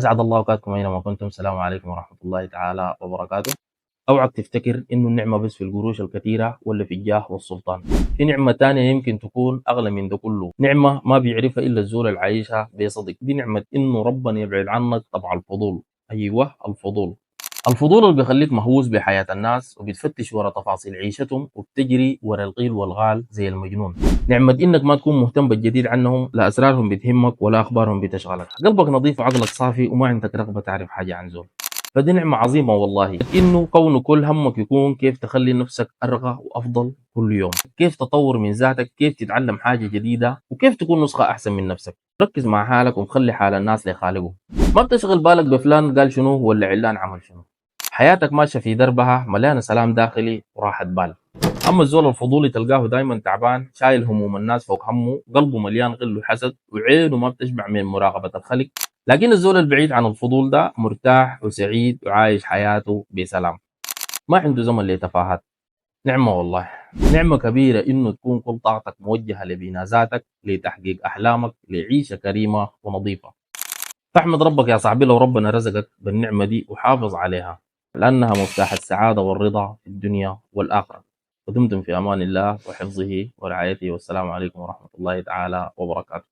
أسعد الله أوقاتكم أينما كنتم. السلام عليكم ورحمة الله تعالى وبركاته. أوعك تفتكر إنه النعمة بس في القروش الكثيرة ولا في الجاه والسلطان. في نعمة تانية يمكن تكون أغلى من ده كله، نعمة ما بيعرفها إلا الزول اللي عايشها بصدق. دي نعمة إنه ربنا يبعد عنك طبع الفضول. أيوه الفضول. الفضول اللي بيخليك مهووس بحياة الناس وبتفتش ورا تفاصيل عيشتهم وبتجري ورا القيل والغال زي المجنون. نعمة إنك ما تكون مهتم بالجديد عنهم، لا أسرارهم بتهمك ولا أخبارهم بتشغلك، قلبك نظيف وعقلك صافي وما عندك رغبة تعرف حاجة عن زول. فدي نعمة عظيمة والله، إنه كونه كل همك يكون كيف تخلي نفسك أرقى وأفضل كل يوم، كيف تطور من ذاتك، كيف تتعلم حاجة جديدة، وكيف تكون نسخة أحسن من نفسك. ركز مع حالك وخلي حال الناس لخالقه. ما بتشغل بالك بفلان قال شنو ولا علان عمل شنو. حياتك ماشية في دربها مليانة سلام داخلي وراحة بال. أما الزول الفضولي تلقاه دايما تعبان، شايل هموم الناس فوق همه، قلبه مليان غل وحسد وعينه ما بتشبع من مراقبة الخلق. لكن الزول البعيد عن الفضول ده مرتاح وسعيد وعايش حياته بسلام، ما عنده زمن لتفاهات. نعمة والله، نعمة كبيرة إنه تكون كل طاقتك موجهة لبناء ذاتك، لتحقيق أحلامك، لعيشة كريمة ونظيفة. فاحمد ربك يا صاحبي لو ربنا رزقك بالنعمة دي وحافظ عليها، لأنها مفتاح السعادة والرضا في الدنيا والآخرة. ودمتم في أمان الله وحفظه ورعايته، والسلام عليكم ورحمة الله تعالى وبركاته.